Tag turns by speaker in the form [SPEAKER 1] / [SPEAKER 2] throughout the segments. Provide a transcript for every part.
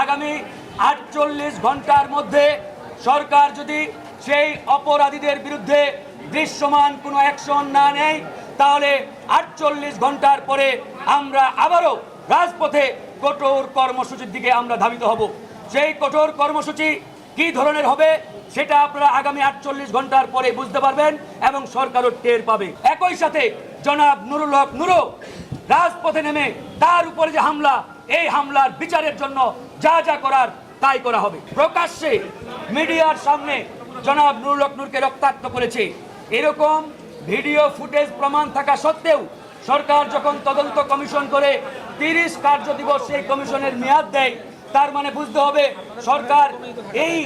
[SPEAKER 1] আগামী 48 ঘন্টার মধ্যে সরকার যদি সেই অপরাধীদের বিরুদ্ধে দৃশ্যমান কোনো অ্যাকশন না নেয়, তাহলে 48 ঘন্টার পরে আমরা আবারও রাজপথে কঠোর কর্মসূচির দিকে আমরা ধাবিত হব। সেই কঠোর কর্মসূচি কি ধরনের হবে সেটা আপনারা আগামী 48 ঘন্টার পরে বুঝতে পারবেন এবং সরকারও টের পাবে। একই সাথে জনাব নুরুল হক নুরু রাজপথে নেমে তার উপরে যে হামলা, এই হামলার বিচারের জন্য যা যা করার তাই করা হবে। প্রকাশ্যে মিডিয়ার সামনে জনাব নুরুল হক নূরকে রক্তাক্ত করেছে, এরকম ভিডিও ফুটেজ প্রমাণ থাকা সত্ত্বেও সরকার যখন তদন্ত কমিশন করে 30 কার্য দিবস সেই কমিশনের মেয়াদ দেয়, তার মানে বুঝতে হবে সরকার এই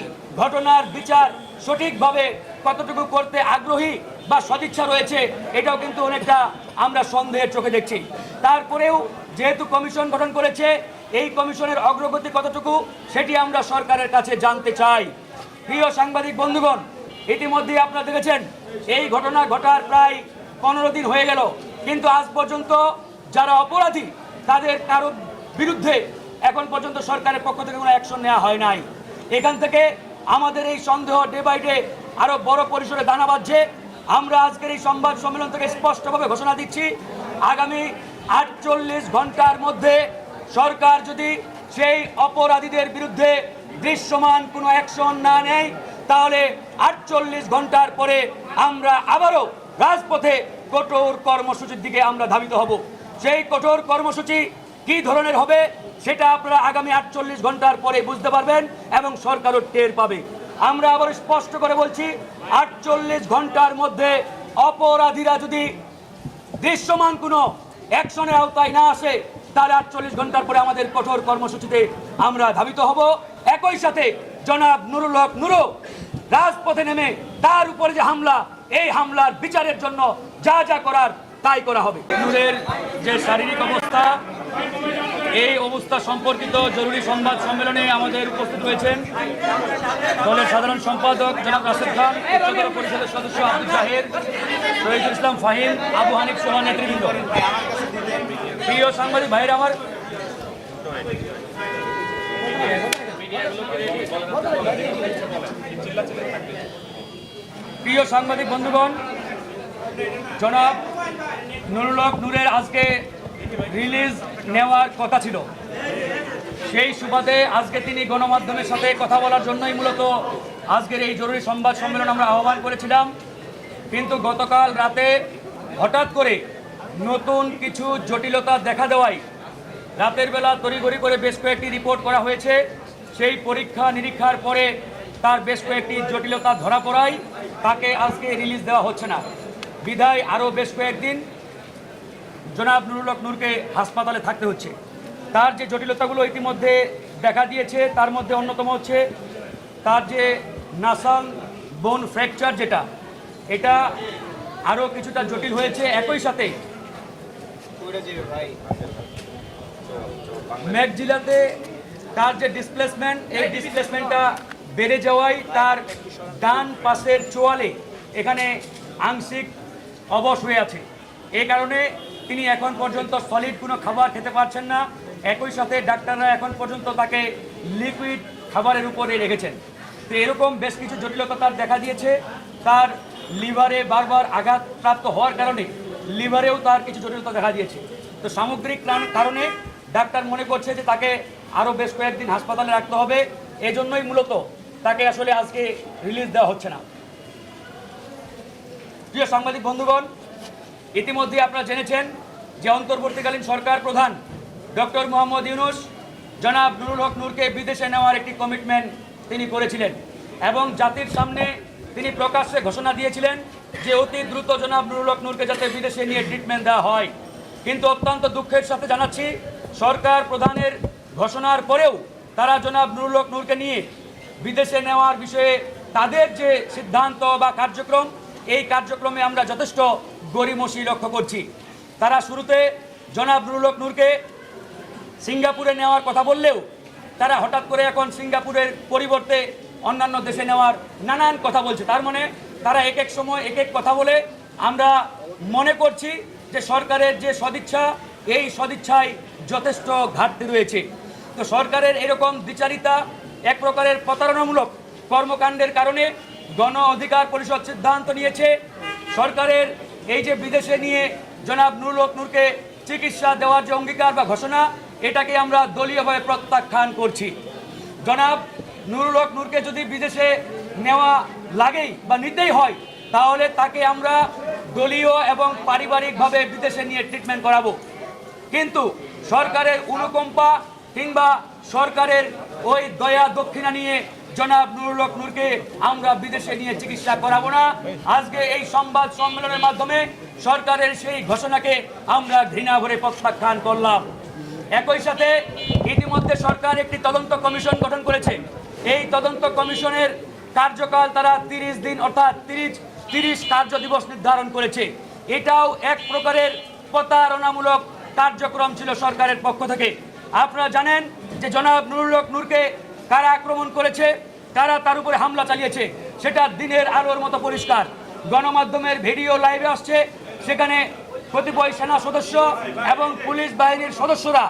[SPEAKER 1] ঘটনার বিচার সঠিকভাবে কতটুকু করতে আগ্রহী বা সদিচ্ছা রয়েছে, এটাও কিন্তু অনেকটা আমরা সন্দেহের চোখে দেখছি। তারপরেও যেহেতু কমিশন গঠন করেছে, এই কমিশনের অগ্রগতি কতটুকু সেটি আমরা সরকারের কাছে জানতে চাই। প্রিয় সাংবাদিক বন্ধুগণ, ইতিমধ্যে আপনারা দেখেছেন এই ঘটনা ঘটার প্রায় 15 দিন হয়ে গেল, কিন্তু আজ পর্যন্ত যারা অপরাধী তাদের কারো বিরুদ্ধে এখন পর্যন্ত সরকারের পক্ষ থেকে কোনো অ্যাকশন নেওয়া হয় নাই। এখান থেকে আমাদের এই সন্দেহ ডে বাই ডে আরও বড় পরিসরে দানা বাঁধছে। আমরা আজকের এই সংবাদ সম্মেলন থেকে স্পষ্টভাবে ঘোষণা দিচ্ছি, আগামী 48 ঘন্টার মধ্যে সরকার যদি সেই অপরাধীদের বিরুদ্ধে দৃশ্যমান কোনো অ্যাকশন না নেয়, তাহলে 48 ঘন্টার পরে আমরা আবারও রাজপথে কঠোর কর্মসূচির দিকে আমরা ধাবিত হব। সেই কঠোর কর্মসূচি কি ধরনের হবে সেটা আপনারা আগামী 48 ঘন্টার পরে বুঝতে পারবেন এবং সরকারও টের পাবে। আমরা আবার স্পষ্ট করে বলছি, 48 ঘন্টার মধ্যে অপরাধীরা যদি দৃশ্যমান কোনো অ্যাকশনের আওতায় না আসে, তাহলে 48 ঘন্টার পরে আমাদের কঠোর কর্মসূচিতে আমরা ধাবিত হব। একই সাথে জনাব নুরুল হক নুরু রাজপথে নেমে তার উপরে যে হামলা, এই হামলার বিচারের জন্য যা যা করার তাই করা হবে। নূরের যে শারীরিক অবস্থা, এই অবস্থা সম্পর্কিত জরুরি সংবাদ সম্মেলনে আমাদের উপস্থিত রয়েছেন দলের সাধারণ সম্পাদক জনাব রাশেদ খান, উচ্চতর পরিষদের সদস্য আব্দুল জাহের, শহীদুল ইসলাম ফাহিম, আবু হানিফ সহ নেতৃবৃন্দ। প্রিয় সাংবাদিক ভাইরা আমার, প্রিয় সাংবাদিক বন্ধুগণ, জনাব নুরুল হক নূরের আজকে রিলিজ নেওয়ার কথা ছিল। সেই সুবাদে আজকে তিনি গণমাধ্যমের সাথে কথা বলার জন্যই মূলত আজকের এই জরুরি সংবাদ সম্মেলন আমরা আহ্বান করেছিলাম। কিন্তু গতকাল রাতে হঠাৎ করে নতুন কিছু জটিলতা দেখা দেওয়ায় রাতের বেলা তড়িঘড়ি করে বেশ কয়েকটি রিপোর্ট করা হয়েছে। সেই পরীক্ষা নিরীক্ষার পরে তার বেশ কয়েকটি জটিলতা ধরা পড়ায় তাকে আজকে রিলিজ দেওয়া হচ্ছে না। বিধায় আরও বেশ কয়েকদিন জনাব নুরুল হক নূরকে হাসপাতালে থাকতে হচ্ছে। তার যে জটিলতাগুলো ইতিমধ্যে দেখা দিয়েছে, তার মধ্যে অন্যতম হচ্ছে তার যে নাসাল বোন ফ্র্যাকচার, যেটা এটা আরও কিছুটা জটিল হয়েছে। একই সাথে ম্যাকজিলাতে তার যে ডিসপ্লেসমেন্ট, এই ডিসপ্লেসমেন্টটা বেড়ে যাওয়ায় তার ডান পাশের চোয়ালে এখানে আংশিক অবশ হয়ে আছে। এই কারণে তিনি এখন পর্যন্ত সলিড কোনো খাবার খেতে পারছেন না। একই সাথে ডাক্তাররা এখন পর্যন্ত তাকে লিকুইড খাবারের উপরে রেখেছেন। তো এরকম বেশ কিছু জটিলতা তার দেখা দিয়েছে। তার লিভারে বারবার আঘাতপ্রাপ্ত হওয়ার কারণে লিভারেও তার কিছু জটিলতা দেখা দিয়েছে। তো সামগ্রিক কারণে ডাক্তার মনে করছে যে তাকে আরও বেশ কয়েকদিন হাসপাতালে রাখতে হবে। এজন্যই মূলত তাকে আসলে আজকে রিলিজ দেওয়া হচ্ছে না। প্রিয় সাংবাদিক বন্ধুগণ, ইতিমধ্যে আপনারা জেনেছেন যে অন্তর্বর্তীকালীন সরকার প্রধান ডক্টর মোহাম্মদ ইউনূস জনাব নুরুল হক নূরকে বিদেশে নেওয়ার একটি কমিটমেন্ট তিনি করেছিলেন এবং জাতির সামনে তিনি প্রকাশ্যে ঘোষণা দিয়েছিলেন যে অতি দ্রুত জনাব নুরুল হক নূরকে যাতে বিদেশে নিয়ে ট্রিটমেন্ট দেওয়া হয়। কিন্তু অত্যন্ত দুঃখের সাথে জানাচ্ছি, সরকার প্রধানের ঘোষণার পরেও তারা জনাব নুরুল হক নূরকে নিয়ে বিদেশে নেওয়ার বিষয়ে তাদের যে সিদ্ধান্ত বা কার্যক্রম, এই কার্যক্রমে আমরা যথেষ্ট গড়িমসি লক্ষ্য করছি। তারা শুরুতে জনাব নুরুল হক নূরকে সিঙ্গাপুরে নেওয়ার কথা বললেও তারা হঠাৎ করে এখন সিঙ্গাপুরের পরিবর্তে অন্যান্য দেশে নেওয়ার নানান কথা বলছে। তার মানে তারা এক এক সময় এক এক কথা বলে। আমরা মনে করছি যে সরকারের যে সদিচ্ছা, এই সদিচ্ছায় যথেষ্ট ঘাটতি রয়েছে। তো সরকারের এরকম দ্বিচারিতা, এক প্রকারের প্রতারণামূলক কর্মকাণ্ডের কারণে গণ অধিকার পরিষদ সিদ্ধান্ত নিয়েছে সরকারের এই যে বিদেশে নিয়ে জনাব নুরুল হক নূরকে চিকিৎসা দেওয়ার যে অঙ্গীকার বা ঘোষণা, এটাকে আমরা দলীয়ভাবে প্রত্যাখ্যান করছি। জনাব নুরুল হক নূরকে যদি বিদেশে নেওয়া লাগেই বা নিতেই হয়, তাহলে তাকে আমরা দলীয় এবং পারিবারিকভাবে বিদেশে নিয়ে ট্রিটমেন্ট করাবো। কিন্তু সরকারের অনুকম্পা কিংবা সরকারের ওই দয়া দক্ষিণা নিয়ে জনাব নুরুল হক নূরকে আমরা বিদেশে নিয়ে চিকিৎসা করাবো না। আজকে এই সংবাদ সম্মেলনের মাধ্যমে সরকারের সেই ঘোষণাকে আমরা ঘৃণা ভরে প্রত্যাখ্যান করলাম। একই সাথে ইতিমধ্যে সরকার একটি তদন্ত কমিশন গঠন করেছে। এই তদন্ত কমিশনের কার্যকাল তারা 30 দিন অর্থাৎ 30 কার্য দিবস নির্ধারণ করেছে। এটাও এক প্রকারের প্রতারণামূলক কার্যক্রম ছিল সরকারের পক্ষ থেকে। আপনারা জানেন যে জনাব নুরুল হক নূরকে কারা আক্রমণ করেছে, কারা তার উপরে হামলা চালিয়েছে, সেটা দিনের আলোর মতো পরিষ্কার। গণমাধ্যমের ভিডিও লাইভে আসছে, সেখানে কতিপয় সেনা সদস্য এবং পুলিশ বাহিনীর সদস্যরা